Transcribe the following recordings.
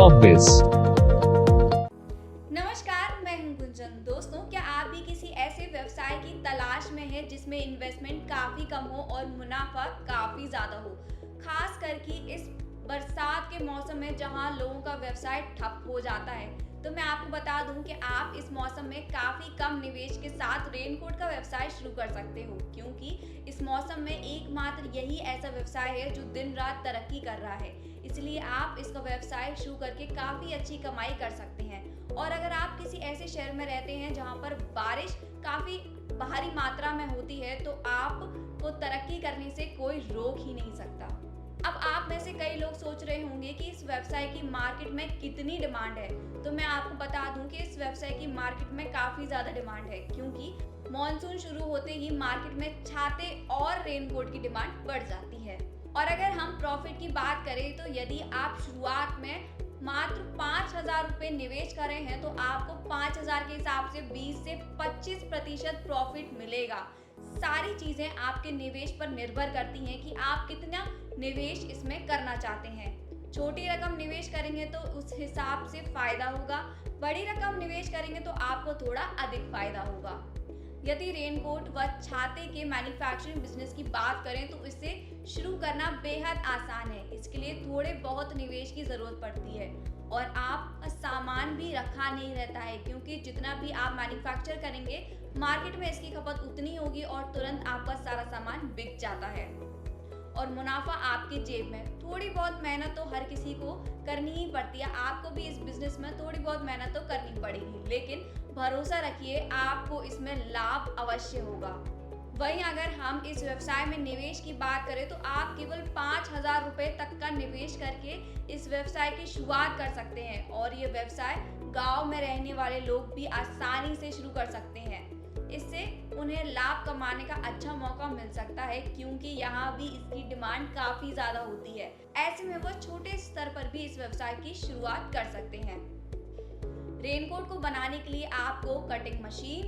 शॉपबिज। नमस्कार, मैं हूं गुंजन। दोस्तों, क्या आप भी किसी ऐसे व्यवसाय की तलाश में हैं जिसमें इन्वेस्टमेंट काफी कम हो और मुनाफा काफी ज्यादा हो, खास करके इस बरसात के मौसम में जहां लोगों का व्यवसाय ठप हो जाता है। तो मैं आपको बता दूं कि आप इस मौसम में काफी कम निवेश के साथ रेनकोट का व्यवसाय शुरू कर सकते हो, क्योंकि इस मौसम में एकमात्र यही ऐसा व्यवसाय है जो दिन रात तरक्की कर रहा है। इसलिए आप इसका व्यवसाय शुरू करके काफी अच्छी कमाई कर सकते हैं। और अगर आप किसी ऐसे शहर में रहते हैं जहां पर बारिश काफी भारी मात्रा में होती है, तो आपको तरक्की करने से कोई रोक ही नहीं सकता। अब आप में से कई लोग सोच रहे होंगे कि इस व्यवसाय की मार्केट में कितनी डिमांड है। तो मैं आपको बता दूं कि इस व्यवसाय की मार्केट में काफी ज्यादा डिमांड है, क्योंकि मॉनसून शुरू होते ही मार्केट में छाते और रेनकोट की डिमांड बढ़ जाती है। और अगर हम प्रॉफिट की बात करें, तो यदि आप शुरुआत में मात्र 5,000 रुपए निवेश कर रहे हैं, तो आपको 5,000 के हिसाब से 20 से 25% प्रॉफिट मिलेगा। सारी चीजें आपके निवेश पर निर्भर करती हैं कि आप कितना निवेश इसमें करना चाहते हैं। छोटी रकम निवेश करेंगे तो उस हिसाब से फायदा होगा, बड़ी रकम निवेश करेंगे तो आपको थोड़ा अधिक फायदा होगा। यदि रेनकोट व छाते के मैन्युफैक्चरिंग बिजनेस की बात करें, तो इसे शुरू करना बेहद आसान है। इसके लिए थोड़े बहुत निवेश की जरूरत पड़ती है और आप सामान भी रखा नहीं रहता है, क्योंकि जितना भी आप मैन्युफैक्चर करेंगे मार्केट में इसकी खपत उतनी होगी और तुरंत आपका सारा सामान बिक जाता है और मुनाफा आपकी जेब में। थोड़ी बहुत मेहनत तो हर किसी को करनी ही पड़ती है। आपको भी इस बिजनेस में थोड़ी बहुत मेहनत तो करनी पड़ेगी, लेकिन भरोसा रखिए, आपको इसमें लाभ अवश्य होगा। वहीं अगर हम इस व्यवसाय में निवेश की बात करें, तो आप केवल 5,000 रुपए तक का निवेश करके इस व्यवसाय की शुरुआत कर सकते हैं और ये व्यवसाय गांव में रहने वाले लोग भी आसानी से शुरू कर सकते हैं। इससे उन्हें लाभ कमाने का अच्छा मौका मिल सकता है, क्योंकि यहाँ भी इसकी डिमांड काफी ज्यादा होती है। ऐसे में वो छोटे स्तर पर भी इस व्यवसाय की शुरुआत कर सकते हैं। रेनकोट को बनाने के लिए आपको cutting machine,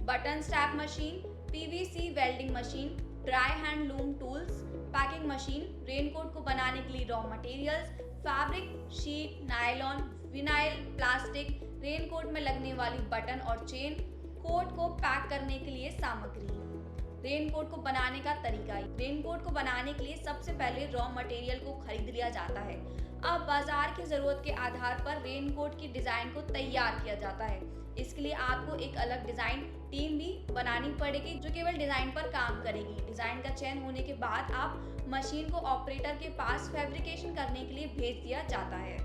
button strap machine, PVC welding machine, dry hand loom tools, packing machine, raincoat को बनाने के लिए raw materials, fabric, sheet, nylon, vinyl, plastic, raincoat में लगने वाली बटन और चेन, कोट को पैक करने के लिए सामग्री। रेनकोट को बनाने का तरीका। रेनकोट को बनाने के लिए सबसे पहले रॉ मटेरियल को खरीद लिया जाता है। अब बाजार की जरूरत के आधार पर रेनकोट की डिजाइन को तैयार किया जाता है। इसके लिए आपको एक अलग डिजाइन टीम भी बनानी पड़ेगी, जो केवल डिजाइन पर काम करेगी। डिजाइन का चयन होने के बाद आप मशीन को ऑपरेटर के पास फैब्रिकेशन करने के लिए भेज दिया जाता है।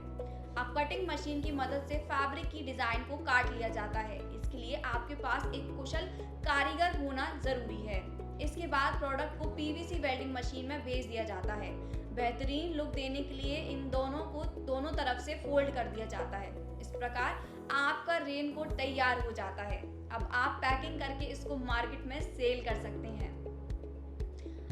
अब कटिंग मशीन की मदद से फैब्रिक की डिजाइन को काट लिया जाता है। इसके लिए आपके पास एक कुशल कारीगर होना जरूरी है। इसके बाद प्रोडक्ट को पीवीसी वेल्डिंग मशीन में भेज दिया जाता है। बेहतरीन लुक देने के लिए इन दोनों को दोनों तरफ से फोल्ड कर दिया जाता है। इस प्रकार आपका रेनकोट तैयार हो जाता है। अब आप पैकिंग करके इसको मार्केट में सेल कर सकते हैं।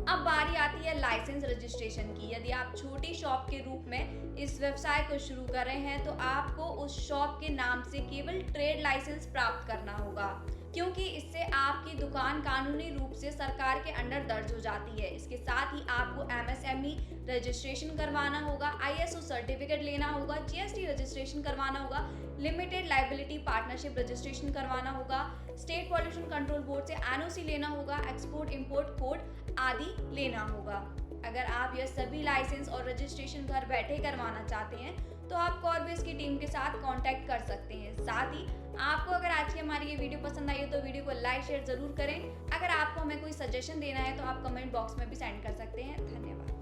अब बारी आती है लाइसेंस रजिस्ट्रेशन की। यदि आप छोटी शॉप के रूप में इस व्यवसाय को शुरू कर रहे हैं, तो आपको उस शॉप के नाम से केवल ट्रेड लाइसेंस प्राप्त करना होगा, क्योंकि इससे आपकी दुकान कानूनी रूप से सरकार के अंडर दर्ज हो जाती है। इसके साथ ही आपको एमएसएमई रजिस्ट्रेशन करवाना होगा, आईएसओ सर्टिफिकेट लेना होगा, जीएसटी रजिस्ट्रेशन करवाना होगा, लिमिटेड लायबिलिटी पार्टनरशिप रजिस्ट्रेशन करवाना होगा, स्टेट पॉल्यूशन कंट्रोल बोर्ड से एनओसी लेना होगा, एक्सपोर्ट इंपोर्ट कोड आदि लेना होगा। अगर आप यह सभी लाइसेंस और रजिस्ट्रेशन घर बैठे करवाना चाहते हैं, तो आप कॉर्बिस की टीम के साथ कांटेक्ट कर सकते हैं। साथ ही आपको अगर आज की हमारी ये वीडियो पसंद आई हो, तो वीडियो को लाइक शेयर जरूर करें। अगर आपको हमें कोई सजेशन देना है, तो आप कमेंट बॉक्स में भी सेंड कर सकते हैं। धन्यवाद।